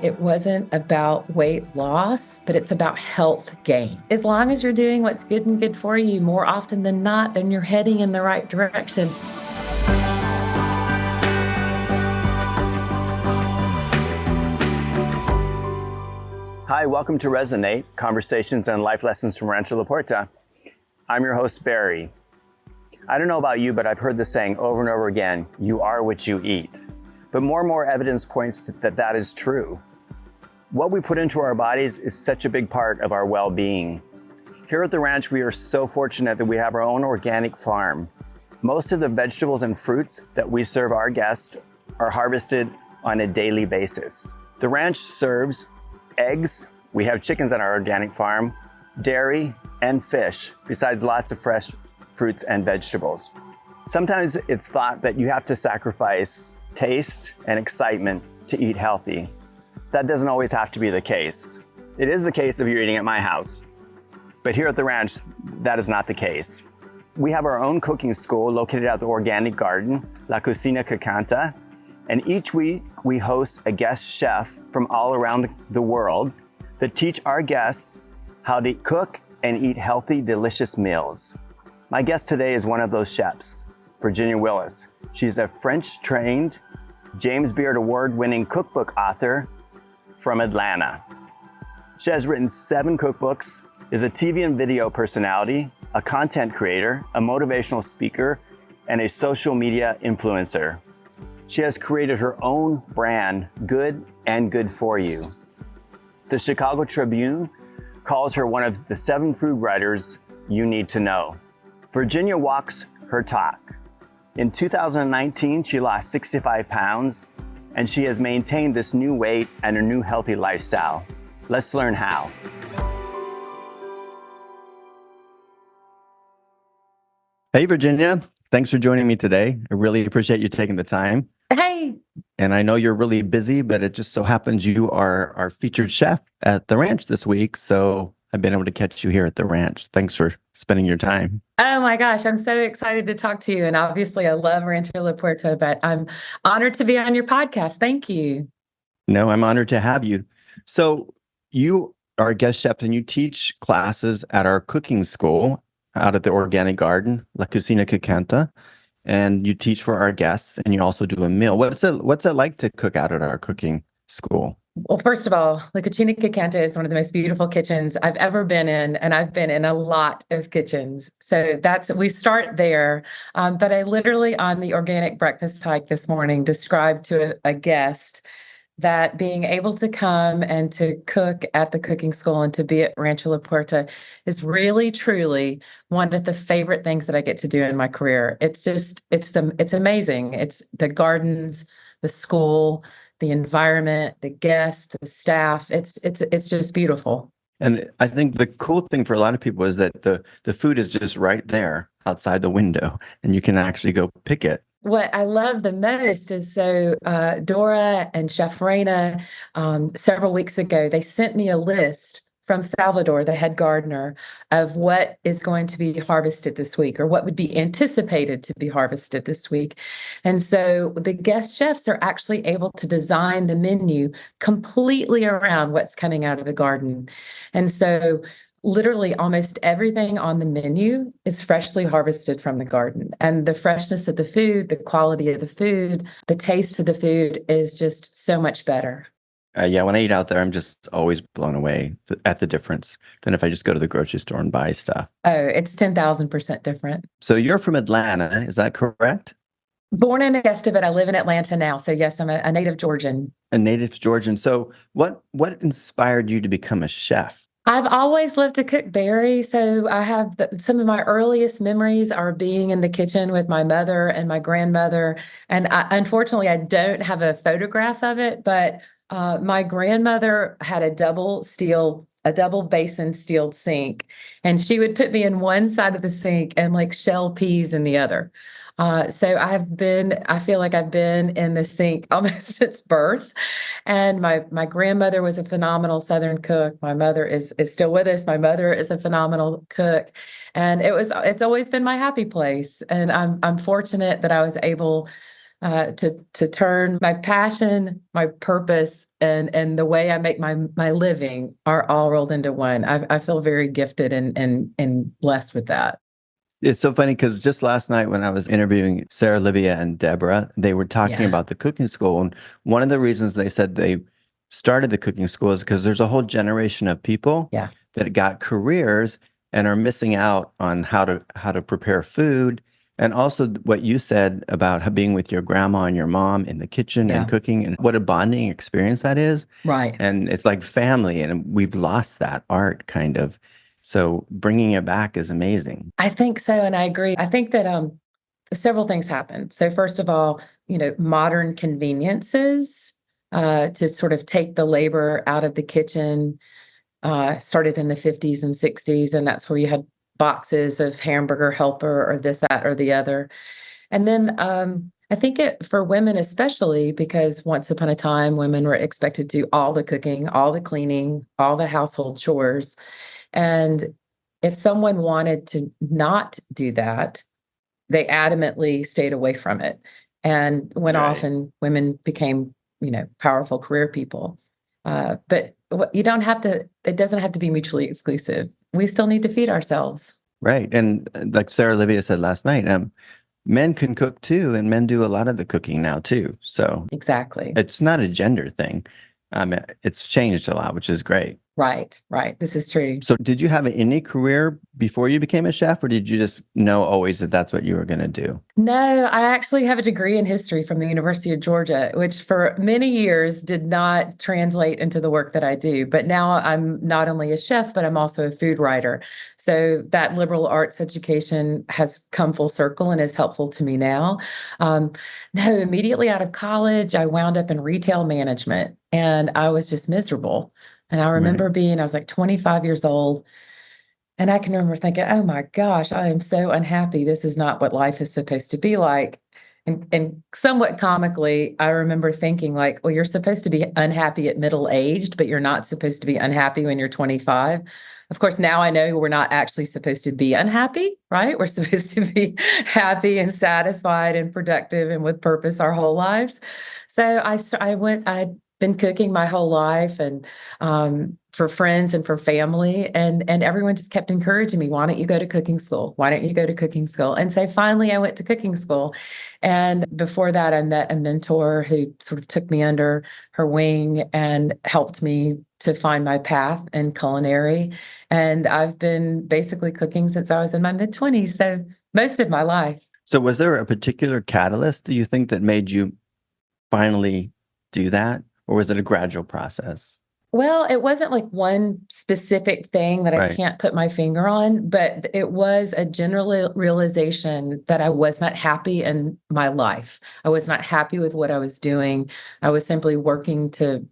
it wasn't about weight loss, but it's about health gain. As long as you're doing what's good and good for you, more often than not, then you're heading in the right direction. Hi, welcome to Resonate, Conversations and Life Lessons from Rancho La Puerta. I'm your host, Barry. I don't know about you, but I've heard the saying over and over again, you are what you eat. But more and more evidence points to that is true. What we put into our bodies is such a big part of our well-being. Here at the ranch, we are so fortunate that we have our own organic farm. Most of the vegetables and fruits that we serve our guests are harvested on a daily basis. The ranch serves eggs, we have chickens on our organic farm, dairy, and fish, besides lots of fresh fruits and vegetables. Sometimes it's thought that you have to sacrifice taste and excitement to eat healthy. That doesn't always have to be the case. It is the case if you're eating at my house. But here at the ranch, that is not the case. We have our own cooking school located at the organic garden, La Cocina que Canta, and each week we host a guest chef from all around the world that teach our guests how to cook and eat healthy, delicious meals. My guest today is one of those chefs, Virginia Willis. She's a French-trained, James Beard Award-winning cookbook author from Atlanta. She has written 7 cookbooks, is a TV and video personality, a content creator, a motivational speaker, and a social media influencer. She has created her own brand, Good and Good For You. The Chicago Tribune calls her one of the 7 food writers you need to know. Virginia walks her talk. In 2019, she lost 65 pounds, and she has maintained this new weight and a new healthy lifestyle. Let's learn how. Hey, Virginia. Thanks for joining me today. I really appreciate you taking the time. Hey. And I know you're really busy, but it just so happens you are our featured chef at the ranch this week. So I've been able to catch you here at the ranch. Thanks for spending your time. Oh my gosh, I'm so excited to talk to you. And obviously I love Rancho La Puerta, but I'm honored to be on your podcast. Thank you. No, I'm honored to have you. So you are a guest chef and you teach classes at our cooking school out at the organic garden, La Cocina que Canta. And you teach for our guests, and you also do a meal. What's it like to cook out at our cooking school? Well, first of all, La Cucina que Canta is one of the most beautiful kitchens I've ever been in, and I've been in a lot of kitchens. So we start there. But I literally, on the organic breakfast hike this morning, described to a guest that being able to come and to cook at the cooking school and to be at Rancho La Puerta is really, truly one of the favorite things that I get to do in my career. It's amazing. It's the gardens, the school, the environment, the guests, the staff. It's just beautiful. And I think the cool thing for a lot of people is that the food is just right there outside the window, and you can actually go pick it. What I love the most is Dora and Chef Reina, several weeks ago, they sent me a list from Salvador, the head gardener, of what is going to be harvested this week or what would be anticipated to be harvested this week. And so the guest chefs are actually able to design the menu completely around what's coming out of the garden. And so literally almost everything on the menu is freshly harvested from the garden. And the freshness of the food, the quality of the food, the taste of the food is just so much better. Yeah, when I eat out there, I'm just always blown away at the difference than if I just go to the grocery store and buy stuff. Oh, it's 10,000% different. So you're from Atlanta, is that correct? Born in Augusta, but I live in Atlanta now. So yes, I'm a native Georgian. A native Georgian. So what inspired you to become a chef? I've always loved to cook, Barry. So I have some of my earliest memories are being in the kitchen with my mother and my grandmother. And unfortunately, I don't have a photograph of it, but my grandmother had a double basin steel sink, and she would put me in one side of the sink and like shell peas in the other. So I feel like I've been in the sink almost since birth. And my grandmother was a phenomenal Southern cook. My mother is still with us. My mother is a phenomenal cook. And it's always been my happy place. And I'm fortunate that I was able to turn my passion, my purpose, and the way I make my living are all rolled into one. I feel very gifted and blessed with that. It's so funny because just last night when I was interviewing Sarah, Livia, and Deborah, they were talking Yeah. about the cooking school. And one of the reasons they said they started the cooking school is because there's a whole generation of people Yeah. that got careers and are missing out on how to prepare food. And also what you said about being with your grandma and your mom in the kitchen Yeah. and cooking, and what a bonding experience that is. Right. And it's like family, and we've lost that art kind of. So bringing it back is amazing. I think so, and I agree. I think that several things happened. So first of all, modern conveniences to sort of take the labor out of the kitchen started in the 50s and 60s, and that's where you had boxes of hamburger helper or this, that, or the other. And then I think for women especially, because once upon a time, women were expected to do all the cooking, all the cleaning, all the household chores. And if someone wanted to not do that, they adamantly stayed away from it and went off, and women became, powerful career people. But you don't have to, it doesn't have to be mutually exclusive. We still need to feed ourselves. Right. And like Sarah Olivia said last night, men can cook too, and men do a lot of the cooking now too. So Exactly. it's not a gender thing. It's changed a lot, which is great. Right. This is true. So did you have any career before you became a chef, or did you just know always that that's what you were going to do? No, I actually have a degree in history from the University of Georgia, which for many years did not translate into the work that I do. But now I'm not only a chef, but I'm also a food writer. So that liberal arts education has come full circle and is helpful to me now. No, immediately out of college, I wound up in retail management, and I was just miserable. And I remember I was like 25 years old, and I can remember thinking, oh my gosh, I am so unhappy. This is not what life is supposed to be like. And somewhat comically, I remember thinking like, well, you're supposed to be unhappy at middle aged, but you're not supposed to be unhappy when you're 25. Of course, now I know we're not actually supposed to be unhappy, right? We're supposed to be happy and satisfied and productive and with purpose our whole lives. So I'd been cooking my whole life, and for friends and for family, and everyone just kept encouraging me, why don't you go to cooking school? Why don't you go to cooking school? And so finally I went to cooking school. And before that, I met a mentor who sort of took me under her wing and helped me to find my path in culinary. And I've been basically cooking since I was in my mid-20s, so most of my life. So was there a particular catalyst, do you think, that made you finally do that? Or was it a gradual process? Well, it wasn't like one specific thing that I can't put my finger on, but it was a general realization that I was not happy in my life. I was not happy with what I was doing. I was simply working to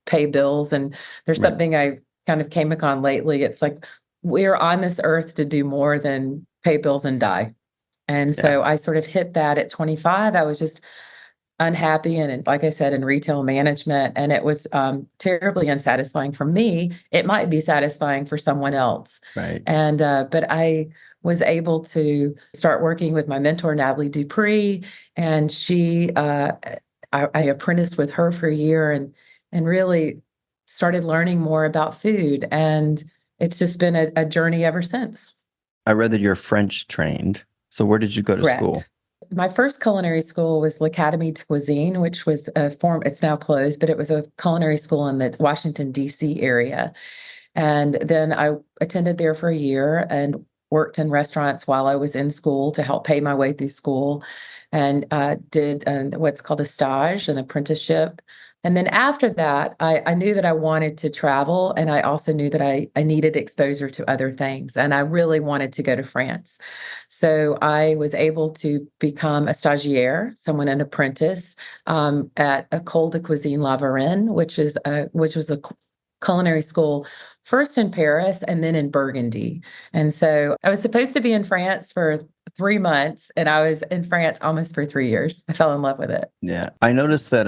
pay bills. And there's something I kind of came upon lately. It's like, we're on this earth to do more than pay bills and die. And so I sort of hit that at 25. I was just unhappy, and like I said, in retail management, and it was terribly unsatisfying for me. It might be satisfying for someone else, and but I was able to start working with my mentor, Natalie Dupree, and I apprenticed with her for a year, and really started learning more about food, and it's just been a journey ever since. I read that you're French trained. So where did you go to school? My first culinary school was l'Académie de Cuisine, which was it's now closed, but it was a culinary school in the Washington, D.C. area. And then I attended there for a year and worked in restaurants while I was in school to help pay my way through school, and did what's called a stage, an apprenticeship. And then after that, I knew that I wanted to travel, and I also knew that I needed exposure to other things, and I really wanted to go to France. So I was able to become a stagiaire, an apprentice, at École de Cuisine La Varenne, which was a culinary school first in Paris and then in Burgundy. And so I was supposed to be in France for 3 months, and I was in France almost for 3 years. I fell in love with it. Yeah. I noticed that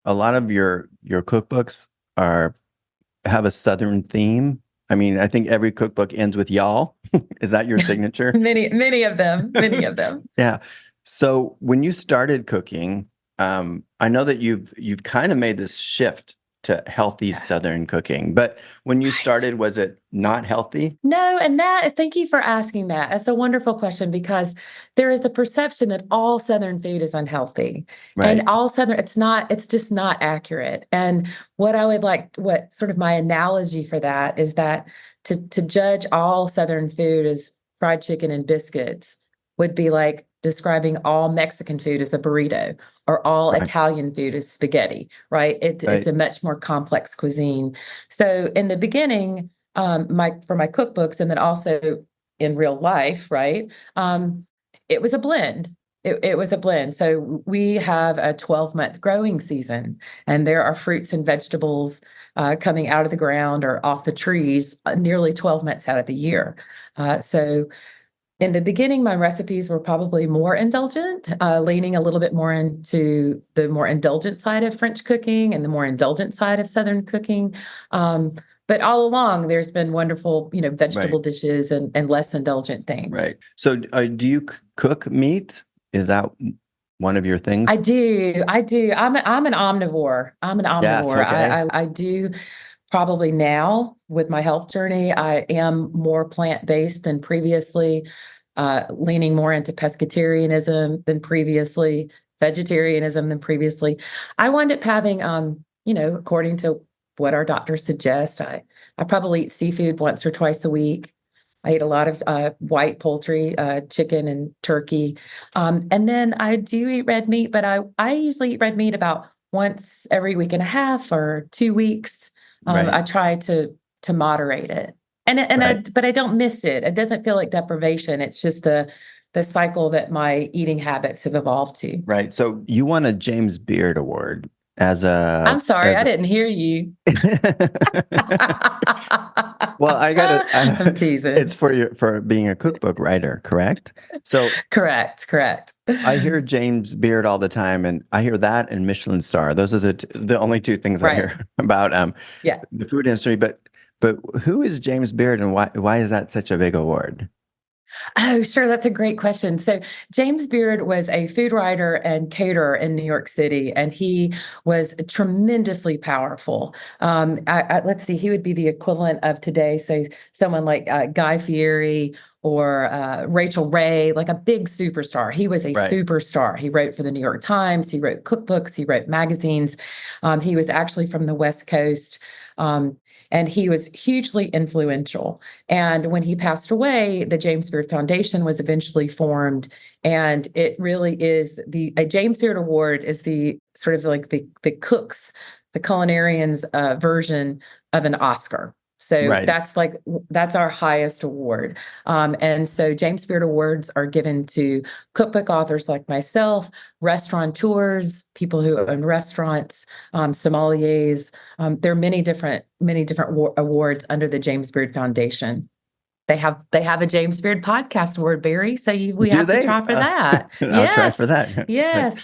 a lot of your cookbooks have a Southern theme. I mean, I think every cookbook ends with y'all. Is that your signature? Many of them. Yeah. So when you started cooking, I know that you've kind of made this shift to healthy Southern cooking, but when you Right. started, was it not healthy? No, and thank you for asking that. It's a wonderful question because there is a perception that all Southern food is unhealthy. Right. And all Southern, it's just not accurate. And what sort of my analogy for that is that to judge all Southern food as fried chicken and biscuits would be like describing all Mexican food as a burrito or all Right. Italian food as spaghetti, right? It's Right. a much more complex cuisine. So in the beginning, for my cookbooks, and then also in real life, right? It was a blend. It was a blend. So we have a 12-month growing season, and there are fruits and vegetables coming out of the ground or off the trees nearly 12 months out of the year. So in the beginning, my recipes were probably more indulgent, leaning a little bit more into the more indulgent side of French cooking and the more indulgent side of Southern cooking. But all along, there's been wonderful, Right. vegetable dishes and less indulgent things. Right. So do you cook meat? Is that one of your I things? do. I do. I'm an omnivore. I'm an Yes. omnivore. Okay. I do probably now with my health journey, I am more plant-based than previously, leaning more into pescatarianism than previously, vegetarianism than previously. I wound up having, according to what our doctors suggest, I probably eat seafood once or twice a week. I eat a lot of white poultry, chicken and turkey. And then I do eat red meat, but I usually eat red meat about once every week and a half or 2 weeks. Right. I try to moderate it. Right. But I don't miss it. It doesn't feel like deprivation. It's just the cycle that my eating habits have evolved to. Right. So you won a James Beard Award as I'm a sorry, I didn't hear you. well, I'm teasing. it's for being a cookbook writer, correct? So Correct. I hear James Beard all the time, and I hear that and Michelin star. Those are the only two things I Right. hear about Yeah. the food industry. But who is James Beard, and why is that such a big award? Oh, sure. That's a great question. So, James Beard was a food writer and caterer in New York City, and he was tremendously powerful. Let's see, he would be the equivalent of today, say, someone like Guy Fieri or Rachel Ray, like a big superstar. He was a Right. superstar. He wrote for the New York Times, he wrote cookbooks, he wrote magazines. He was actually from the West Coast. Um, and he was hugely influential. And when he passed away, the James Beard Foundation was eventually formed. And it really is a James Beard Award is the sort of like the cooks, the culinarians version of an Oscar. So Right. that's our highest award. And so James Beard Awards are given to cookbook authors like myself, restaurateurs, people who own restaurants, sommeliers. There are many different awards under the James Beard Foundation. They have a James Beard podcast award, Barry. So we Do have to they? try for that. I'll try for that. Yes.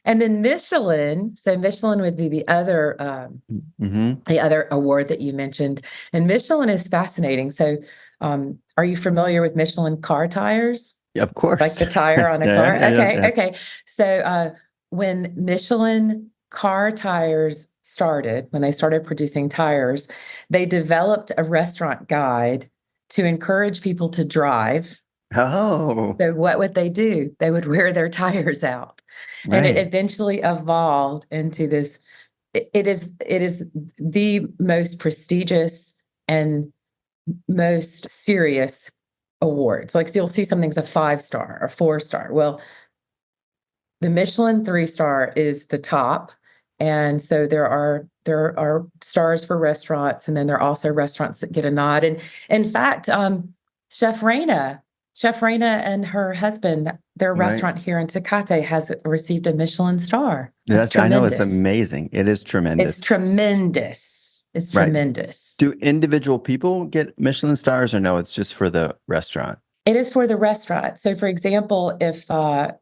And then Michelin. So Michelin would be Mm-hmm. the other award that you mentioned. And Michelin is fascinating. So, are you familiar with Michelin car tires? Of course. Like the tire on a Yeah, car? yeah, yeah, Okay, yes. okay. So, when Michelin car tires started, when they started producing tires, they developed a restaurant guide to encourage people to drive. Oh, So what would they do? They would wear their tires out. And it right. eventually evolved into this. It is the most prestigious and most serious awards. Like, so you'll see something's a 5-star or 4-star. Well, the Michelin 3-star is the top. And so there are stars for restaurants, and then there are also restaurants that get a nod. And in fact, Chef Raina, Chef Raina and her husband, their Right. restaurant here in Tecate has received a Michelin star. That's I know it's tremendous. amazing. It is tremendous. It's tremendous. It's Right. tremendous. Do individual people get Michelin stars, or no, it's just for the restaurant? It is for the restaurant. So, for example, if a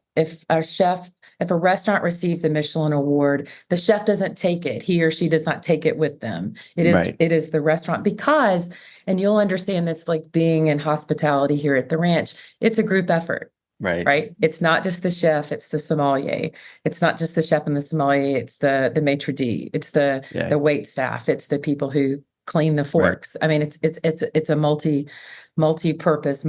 restaurant receives a Michelin award, the chef doesn't take it. He or she does not take it with them. Right. It is the restaurant because, and you'll understand this, like being in hospitality here at the ranch, it's a group effort. Right. right? It's not just the chef, it's the sommelier. It's not just the chef and the sommelier, it's the maitre d', it's the Yeah. wait staff, it's the people who clean the Right. forks. I mean, it's a multi-purpose,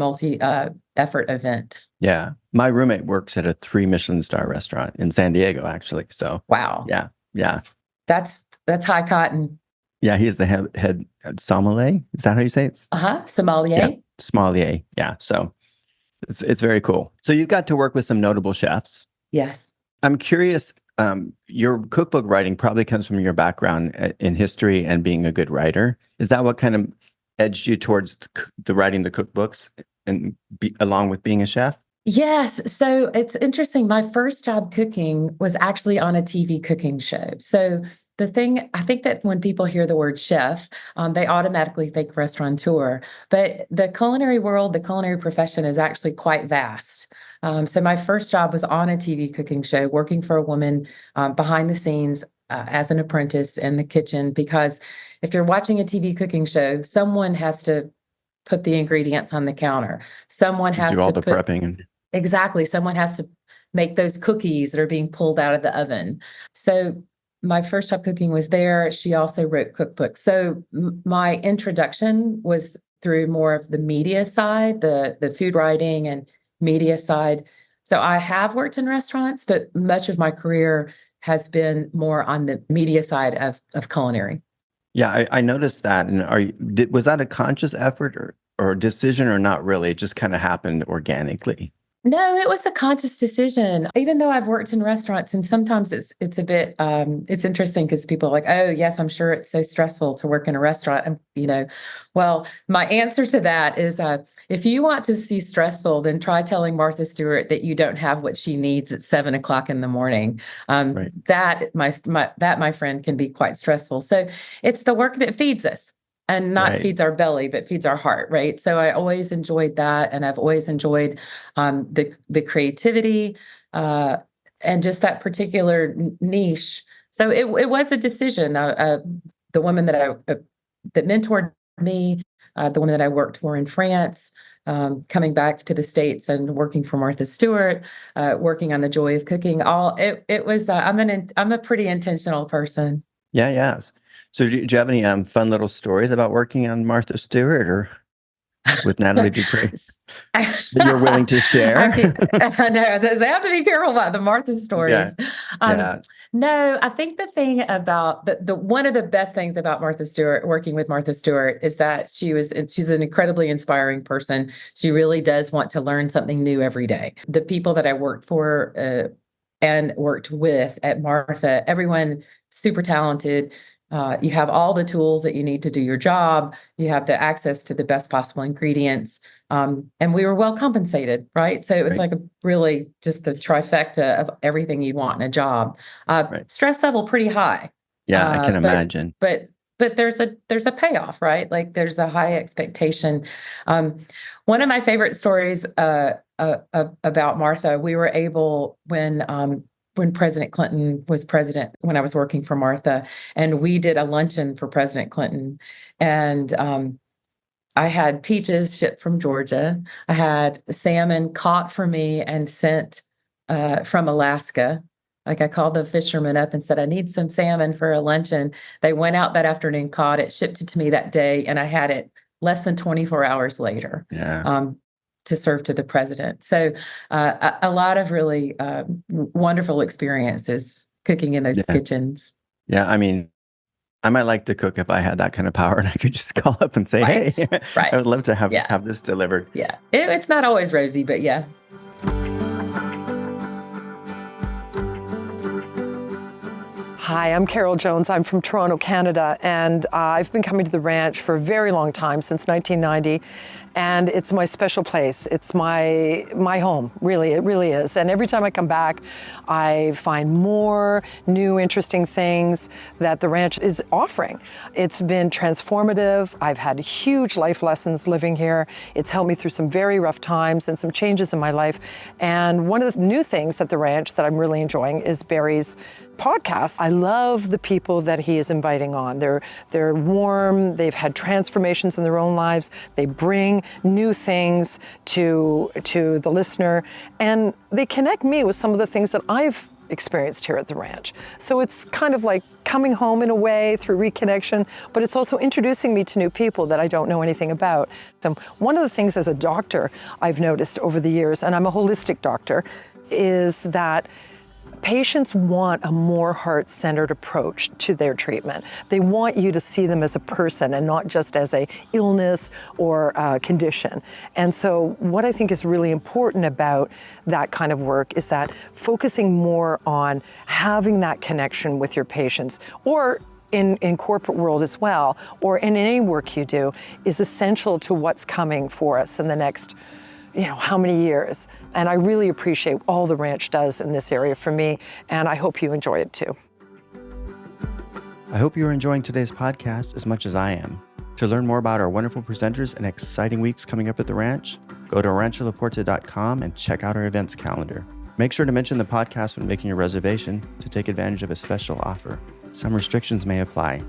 effort event. Yeah. My roommate works at a 3 Michelin star restaurant in San Diego, actually. So Wow. yeah. Yeah. That's high cotton. Yeah. He's the head sommelier. Is that how you say it? Sommelier. Yeah. Sommelier. Yeah. So it's very cool. So you got to work with some notable chefs. Yes. I'm curious, your cookbook writing probably comes from your background in history and being a good writer. Is that what kind of edged you towards the writing the cookbooks and along with being a chef? Yes. So it's interesting. My first job cooking was actually on a TV cooking show. So I think that when people hear the word chef, they automatically think restaurateur. But the culinary world, the culinary profession is actually quite vast. So my first job was on a TV cooking show, working for a woman behind the scenes as an apprentice in the kitchen. Because if you're watching a TV cooking show, someone has to put the ingredients on the counter. Someone has do all to the prepping and exactly. Someone has to make those cookies that are being pulled out of the oven. So my first job cooking was there. She also wrote cookbooks. So my introduction was through more of the media side, the food writing and media side. So I have worked in restaurants, but much of my career has been more on the media side of culinary. Yeah, I noticed that. And was that a conscious effort or decision or not really? It just kind of happened organically. No, it was a conscious decision. Even though I've worked in restaurants, and sometimes it's a bit it's interesting because people are like, oh yes, I'm sure it's so stressful to work in a restaurant. And well, my answer to that is if you want to see stressful, then try telling Martha Stewart that you don't have what she needs at 7 o'clock in the morning. Right. That my friend can be quite stressful. So it's the work that feeds us. And not Right. feeds our belly, but feeds our heart, right? So I always enjoyed that, and I've always enjoyed the creativity and just that particular niche. So it was a decision. The woman that mentored me, the woman that I worked for in France, coming back to the States and working for Martha Stewart, working on The Joy of Cooking. It was. I'm a pretty intentional person. Yeah. Yes. So do you have any fun little stories about working on Martha Stewart or with Natalie Dupree that you're willing to share? I know. I have to be careful about the Martha stories. Yeah. No, I think the thing about the one of the best things about Martha Stewart, working with Martha Stewart, is that she's an incredibly inspiring person. She really does want to learn something new every day. The people that I worked for and worked with at Martha, everyone super talented. You have all the tools that you need to do your job. You have the access to the best possible ingredients. And we were well compensated, right? So it was Right. like really just the trifecta of everything you want in a job. Right. Stress level pretty high. Yeah, I can imagine. But there's a payoff, right? Like there's a high expectation. One of my favorite stories about Martha, we were able when President Clinton was president, when I was working for Martha, and we did a luncheon for President Clinton. And I had peaches shipped from Georgia. I had salmon caught for me and sent from Alaska. Like I called the fisherman up and said, I need some salmon for a luncheon. They went out that afternoon, caught it, shipped it to me that day, and I had it less than 24 hours later. Yeah. To serve to the president. So a lot of really wonderful experiences cooking in those kitchens. Yeah, I mean, I might like to cook if I had that kind of power and I could just call up and say, Right. hey, Right. I would love to have this delivered. Yeah, it's not always rosy, but yeah. Hi, I'm Carol Jones. I'm from Toronto, Canada, and I've been coming to the ranch for a very long time, since 1990, and it's my special place. It's my home, really. It really is. And every time I come back, I find more new, interesting things that the ranch is offering. It's been transformative. I've had huge life lessons living here. It's helped me through some very rough times and some changes in my life. And one of the new things at the ranch that I'm really enjoying is Barry's podcast. I love the people that he is inviting on. They're warm, they've had transformations in their own lives, they bring bring new things to the listener, and they connect me with some of the things that I've experienced here at the ranch. So it's kind of like coming home in a way through reconnection, but it's also introducing me to new people that I don't know anything about. So one of the things as a doctor I've noticed over the years, and I'm a holistic doctor, is that patients want a more heart-centered approach to their treatment. They want you to see them as a person and not just as a illness or a condition. And so what I think is really important about that kind of work is that focusing more on having that connection with your patients, or in corporate world as well, or in any work you do, is essential to what's coming for us in the next how many years. And I really appreciate all the ranch does in this area for me, and I hope you enjoy it too. I hope you're enjoying today's podcast as much as I am. To learn more about our wonderful presenters and exciting weeks coming up at the ranch, go to rancholaporta.com and check out our events calendar. Make sure to mention the podcast when making your reservation to take advantage of a special offer. Some restrictions may apply.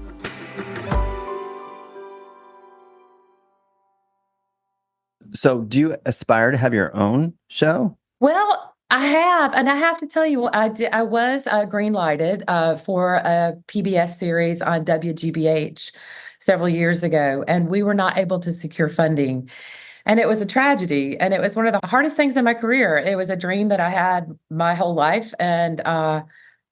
So do you aspire to have your own show? Well, I have, and I have to tell you, I was green-lighted for a PBS series on WGBH several years ago, and we were not able to secure funding. And it was a tragedy, and it was one of the hardest things in my career. It was a dream that I had my whole life, and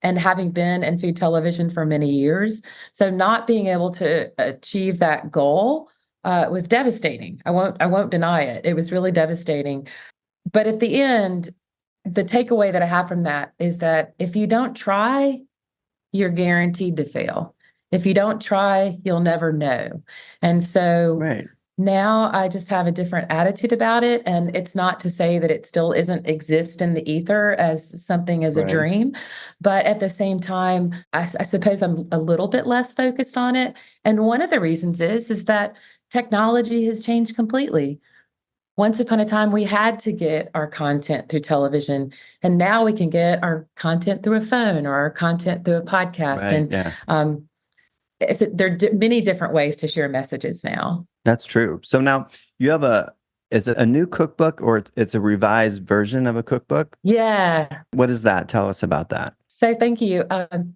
having been in food television for many years, so not being able to achieve that goal was devastating. I won't deny it. It was really devastating. But at the end, the takeaway that I have from that is that if you don't try, you're guaranteed to fail. If you don't try, you'll never know. And so now I just have a different attitude about it. And it's not to say that it still isn't exist in the ether as something as a dream. But at the same time, I suppose I'm a little bit less focused on it. And one of the reasons is that technology has changed completely. Once upon a time, we had to get our content through television, and now we can get our content through a phone or our content through a podcast. There are many different ways to share messages now. That's true. So now you have is it a new cookbook, or it's a revised version of a cookbook? Yeah. What is that? Tell us about that. So thank you.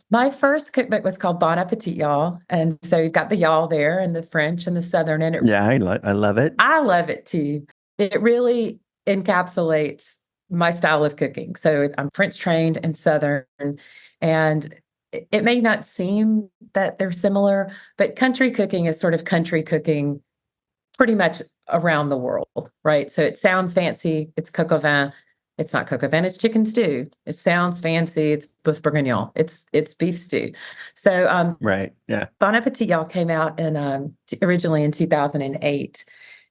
My first cookbook was called Bon Appetit, y'all. And so you've got the y'all there and the French and the Southern. And I love it. I love it too. It really encapsulates my style of cooking. So I'm French trained and Southern, and it may not seem that they're similar, but country cooking is sort of country cooking pretty much around the world, right? So it sounds fancy. It's coq au vin. It's not coq au vin, it's chicken stew. It sounds fancy. It's boeuf bourguignon. It's beef stew. So Bon Appetit, y'all, came out originally in 2008.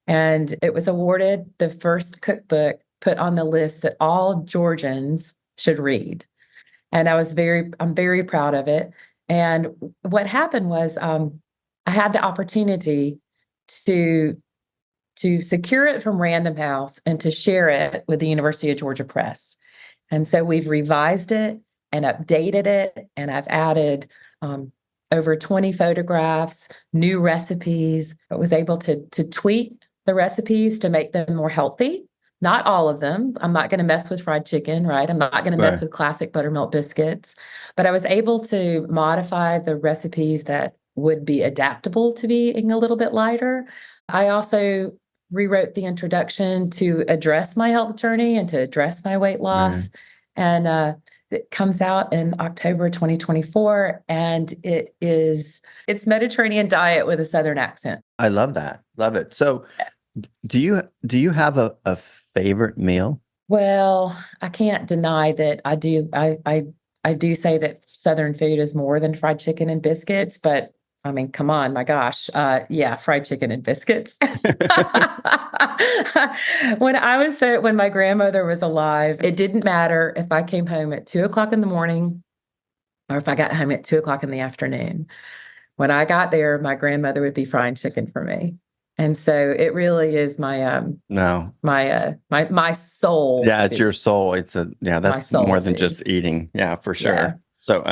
And it was awarded the first cookbook put on the list that all Georgians should read. And I'm very proud of it. And what happened was I had the opportunity to secure it from Random House and to share it with the University of Georgia Press. And so we've revised it and updated it, and I've added over 20 photographs, new recipes. I was able to tweak the recipes to make them more healthy. Not all of them. I'm not going to mess with fried chicken, right? I'm not going to mess with classic buttermilk biscuits. But I was able to modify the recipes that would be adaptable to being a little bit lighter. I also rewrote the introduction to address my health journey and to address my weight loss. And it comes out in October 2024, and it's Mediterranean diet with a Southern accent. I love that. Love it. So do you have a favorite meal? Well, I can't deny that I do. I do say that Southern food is more than fried chicken and biscuits, but I mean, come on, my gosh. Fried chicken and biscuits. When my grandmother was alive, it didn't matter if I came home at 2:00 in the morning or if I got home at 2:00 in the afternoon. When I got there, my grandmother would be frying chicken for me. And so it really is my my soul. Yeah, it's your soul. That's more than just eating. Yeah, for sure. Yeah. So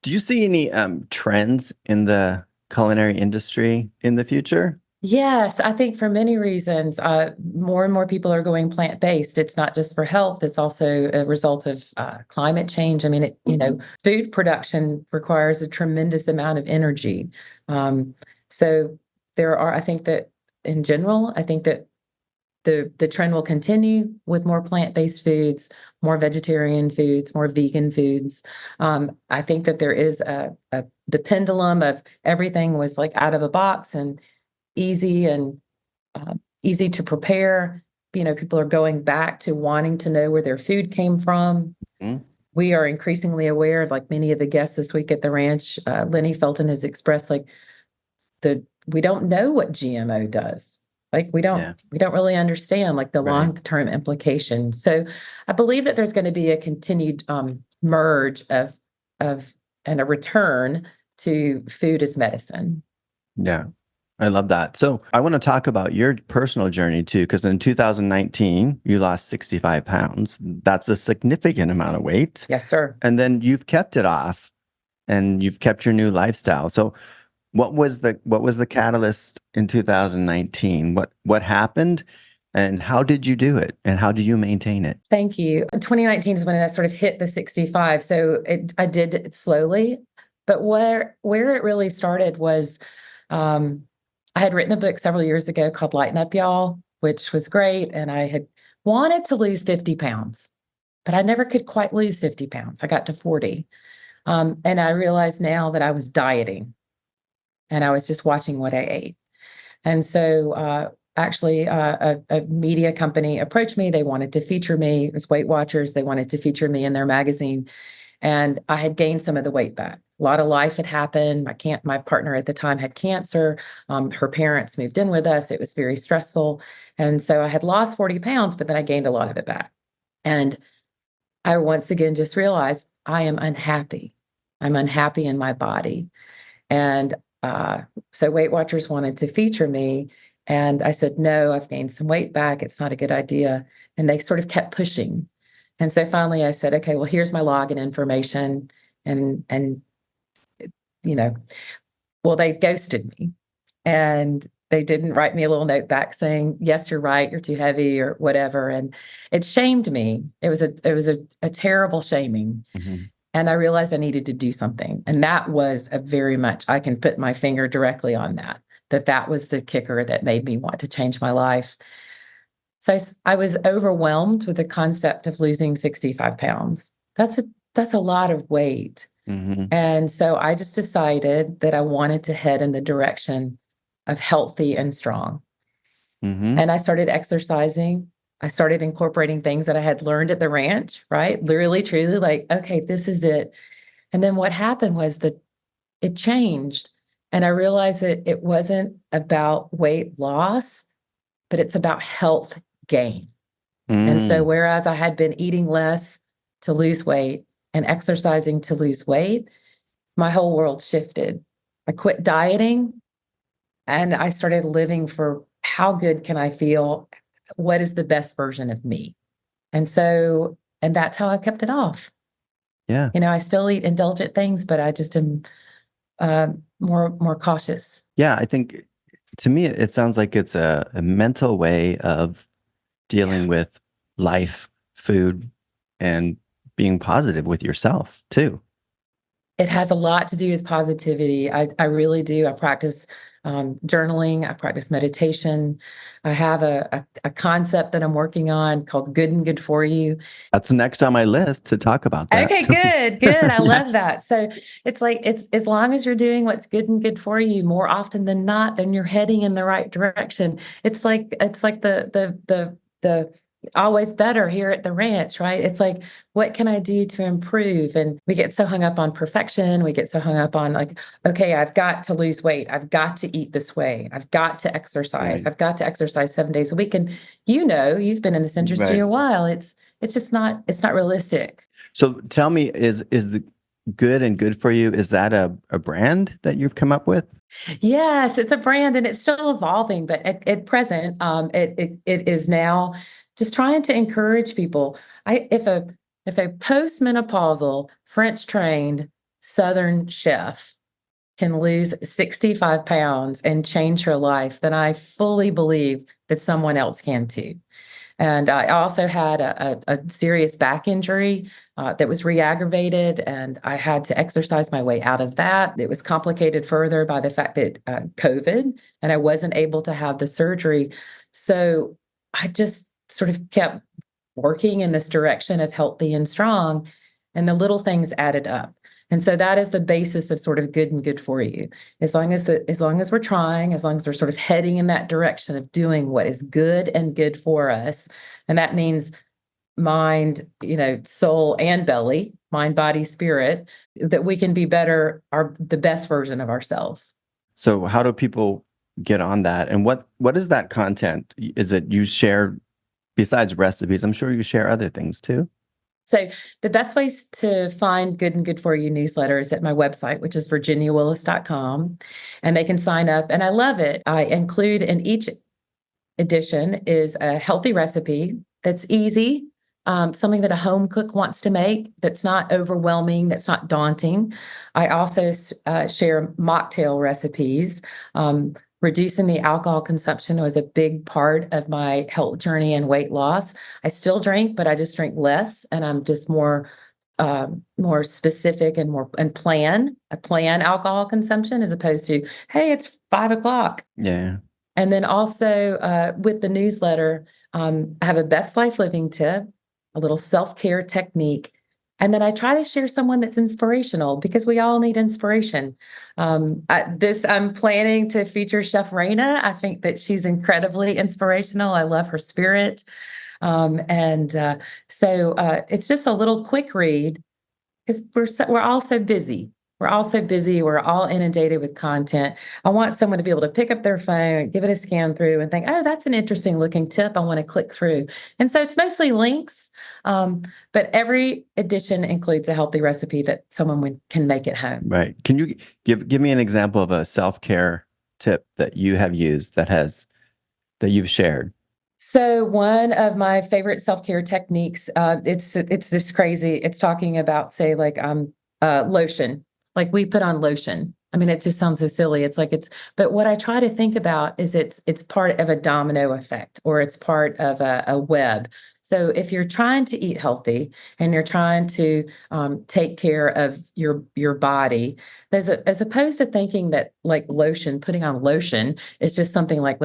do you see any trends in the culinary industry in the future? Yes, I think for many reasons, more and more people are going plant-based. It's not just for health, it's also a result of climate change. I mean, food production requires a tremendous amount of energy. So I think that in general, I think that the trend will continue with more plant-based foods, more vegetarian foods, more vegan foods. I think that there is the pendulum of everything was like out of a box and easy and easy to prepare. People are going back to wanting to know where their food came from. Mm. We are increasingly aware of, like many of the guests this week at the ranch, Lenny Felton has expressed like we don't know what GMO does. Like we don't really understand like the Right. long-term implications. So I believe that there's going to be a continued merge of and a return to food as medicine. Yeah. I love that. So I want to talk about your personal journey too, because in 2019, you lost 65 pounds. That's a significant amount of weight. Yes, sir. And then you've kept it off and you've kept your new lifestyle. So what was the catalyst in 2019? What happened and how did you do it? And how do you maintain it? Thank you. 2019 is when I sort of hit the 65. So I did it slowly, but where it really started was I had written a book several years ago called Lighten Up, Y'all, which was great. And I had wanted to lose 50 pounds, but I never could quite lose 50 pounds. I got to 40. And I realized now that I was dieting and I was just watching what I ate. And so actually a media company approached me. They wanted to feature me. It was Weight Watchers. They wanted to feature me in their magazine. And I had gained some of the weight back. A lot of life had happened. My partner at the time had cancer. Her parents moved in with us. It was very stressful. And so I had lost 40 pounds, but then I gained a lot of it back. And I once again just realized I am unhappy. I'm unhappy in my body. And so Weight Watchers wanted to feature me. And I said, no, I've gained some weight back. It's not a good idea. And they sort of kept pushing. And so finally I said, okay, well, here's my login information. And well, they ghosted me and they didn't write me a little note back saying, yes, you're right, you're too heavy or whatever. And it shamed me. It was a terrible shaming. Mm-hmm. And I realized I needed to do something. And that was a very much, I can put my finger directly on that was the kicker that made me want to change my life. So I was overwhelmed with the concept of losing 65 pounds. That's a lot of weight. Mm-hmm. And so I just decided that I wanted to head in the direction of healthy and strong. Mm-hmm. And I started exercising. I started incorporating things that I had learned at the ranch, right? Literally, truly, like, okay, this is it. And then what happened was that it changed. And I realized that it wasn't about weight loss, but it's about health gain. And so whereas I had been eating less to lose weight and exercising to lose weight, my whole world shifted. I quit dieting and I started living for how good can I feel? What is the best version of me? And that's how I kept it off. Yeah. I still eat indulgent things, but I just am more cautious. Yeah. I think to me, it sounds like it's a mental way of dealing with life, food, and being positive with yourself too. It has a lot to do with positivity. I really do. I practice journaling. I practice meditation. I have a concept that I'm working on called good and good for you. That's next on my list to talk about that. Okay, good. I love that. So it's like, it's as long as you're doing what's good and good for you more often than not, then you're heading in the right direction. It's like the always better here at the ranch, right? It's like, what can I do to improve? And we get so hung up on perfection. We get so hung up on like, okay, I've got to lose weight. I've got to eat this way. I've got to exercise. Right. I've got to exercise 7 days a week. And you've been in this industry a while. It's just not realistic. So tell me, is the good and good for you, is that a brand that you've come up with? Yes, it's a brand and it's still evolving, but at present, it is now just trying to encourage people. If a postmenopausal French trained Southern chef can lose 65 pounds and change her life, then I fully believe that someone else can too. And I also had a serious back injury that was re-aggravated, and I had to exercise my way out of that. It was complicated further by the fact that COVID, and I wasn't able to have the surgery. So I just sort of kept working in this direction of healthy and strong, and the little things added up. And so that is the basis of sort of good and good for you. As long as we're trying, as long as we're sort of heading in that direction of doing what is good and good for us, and that means mind, soul and belly, mind, body, spirit, that we can be the best version of ourselves. So how do people get on that? And what is that content? Is it you share, besides recipes, I'm sure you share other things too? So the best ways to find Good and Good For You newsletter is at my website, which is virginiawillis.com, and they can sign up. And I love it. I include in each edition is a healthy recipe that's easy, something that a home cook wants to make, that's not overwhelming, that's not daunting. I also share mocktail recipes. Reducing the alcohol consumption was a big part of my health journey and weight loss. I still drink, but I just drink less, and I'm just more specific and plan alcohol consumption as opposed to, hey, it's 5:00. Yeah. And then also with the newsletter, I have a best life living tip, a little self-care technique. And then I try to share someone that's inspirational, because we all need inspiration. I'm planning to feature Chef Raina. I think that she's incredibly inspirational. I love her spirit. So it's just a little quick read, because we're all so busy. We're all so busy. We're all inundated with content. I want someone to be able to pick up their phone, give it a scan through, and think, oh, that's an interesting looking tip. I want to click through. And so it's mostly links, but every edition includes a healthy recipe that someone can make at home. Right. Can you give me an example of a self-care tip that you have used that you've shared? So one of my favorite self-care techniques, it's just crazy. It's talking about, say, like lotion. Like we put on lotion. I mean, it just sounds so silly. But what I try to think about is it's part of a domino effect, or it's part of a web. So if you're trying to eat healthy and you're trying to take care of your body, as opposed to thinking that like putting on lotion is just something like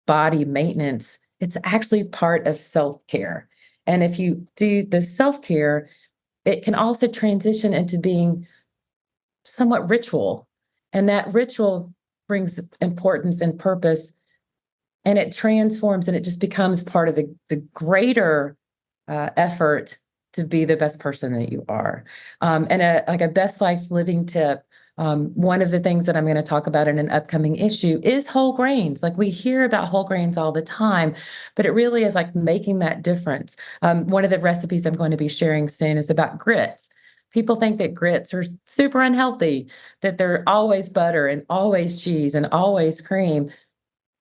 body maintenance, it's actually part of self-care. And if you do the self-care, it can also transition into being somewhat ritual. And that ritual brings importance and purpose, and it transforms, and it just becomes part of the greater effort to be the best person that you are. And a best life living tip, one of the things that I'm going to talk about in an upcoming issue is whole grains. Like we hear about whole grains all the time, but it really is like making that difference. One of the recipes I'm going to be sharing soon is about grits. People think that grits are super unhealthy, that they're always butter and always cheese and always cream.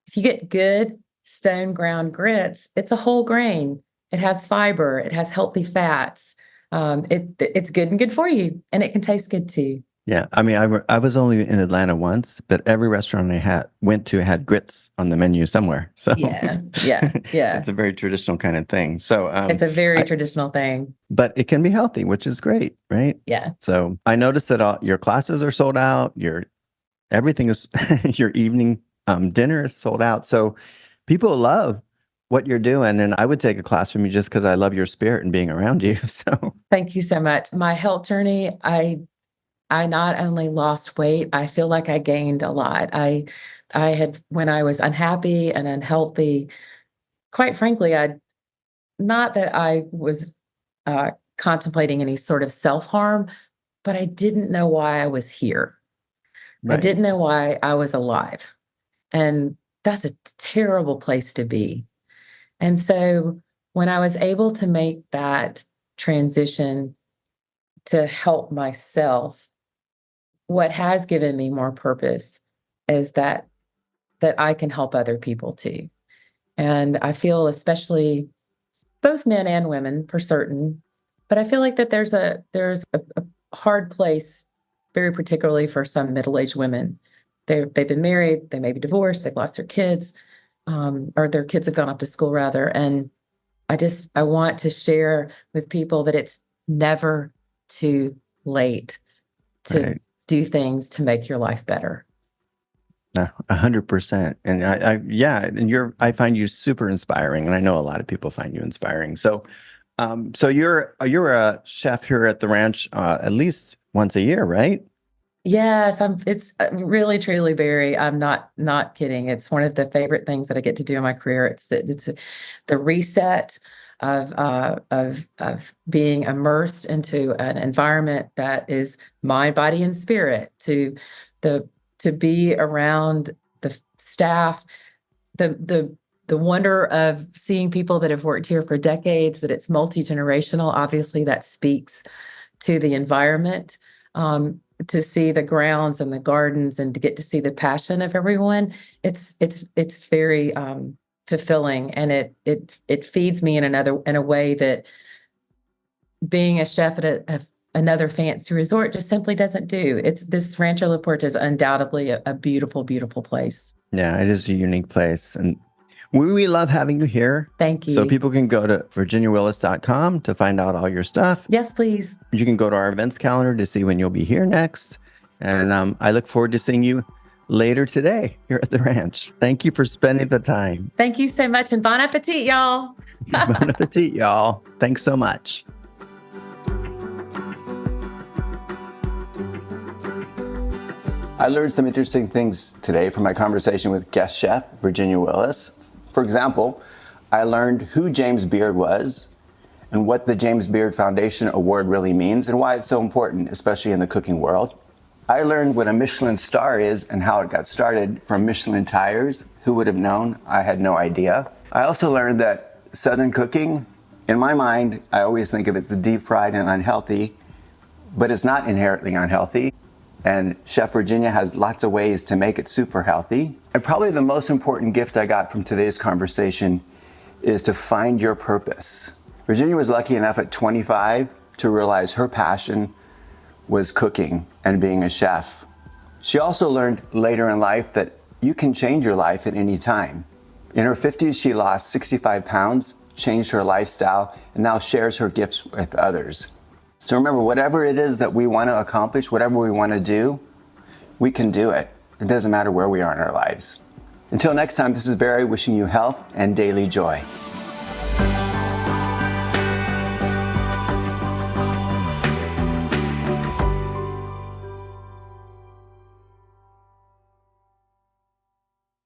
If you get good stone ground grits, it's a whole grain. It has fiber. It has healthy fats. It's good and good for you, and it can taste good too. Yeah, I mean, I was only in Atlanta once, but every restaurant I went to had grits on the menu somewhere. So yeah. It's a very traditional kind of thing. So it's a very traditional thing, but it can be healthy, which is great, right? Yeah. So I noticed that all your classes are sold out. Everything is your evening dinner is sold out. So people love what you're doing, and I would take a class from you just because I love your spirit and being around you. So thank you so much. My health journey, I not only lost weight, I feel like I gained a lot. I had, when I was unhappy and unhealthy, quite frankly, not that I was contemplating any sort of self-harm, but I didn't know why I was here. Right. I didn't know why I was alive. And that's a terrible place to be. And so when I was able to make that transition to help myself, what has given me more purpose is that I can help other people too. And I feel, especially both men and women for certain, but I feel like that there's a hard place very particularly for some middle-aged women. They've been married, they may be divorced, they've lost their kids, or their kids have gone off to school rather. And I want to share with people that it's never too late to do things to make your life better. 100%. And I find you super inspiring, and I know a lot of people find you inspiring. So, so you're a chef here at the ranch at least once a year, right? Yes, it's really, truly, Barry. I'm not kidding. It's one of the favorite things that I get to do in my career. It's the reset of being immersed into an environment that is mind, body, and spirit. To be around the staff, the wonder of seeing people that have worked here for decades. That it's multi-generational. Obviously, that speaks to the environment. To see the grounds and the gardens and to get to see the passion of everyone, it's very fulfilling, and it feeds me in a way that being a chef at another fancy resort just simply doesn't do. This Rancho La Puerta is undoubtedly a beautiful, beautiful place. Yeah, it is a unique place, and we love having you here. Thank you. So people can go to virginiawillis.com to find out all your stuff. Yes, please. You can go to our events calendar to see when you'll be here next. And I look forward to seeing you later today here at the ranch. Thank you for spending the time. Thank you so much, and bon appetit, y'all. Bon appetit, y'all. Thanks so much. I learned some interesting things today from my conversation with guest chef Virginia Willis. For example, I learned who James Beard was and what the James Beard Foundation Award really means and why it's so important, especially in the cooking world. I learned what a Michelin star is and how it got started from Michelin tires. Who would have known? I had no idea. I also learned that Southern cooking, in my mind, I always think of it as deep fried and unhealthy, but it's not inherently unhealthy. And Chef Virginia has lots of ways to make it super healthy. And probably the most important gift I got from today's conversation is to find your purpose. Virginia was lucky enough at 25 to realize her passion was cooking and being a chef. She also learned later in life that you can change your life at any time. In her 50s, she lost 65 pounds, changed her lifestyle, and now shares her gifts with others. So remember, whatever it is that we want to accomplish, whatever we want to do, we can do it. It doesn't matter where we are in our lives. Until next time, this is Barry wishing you health and daily joy.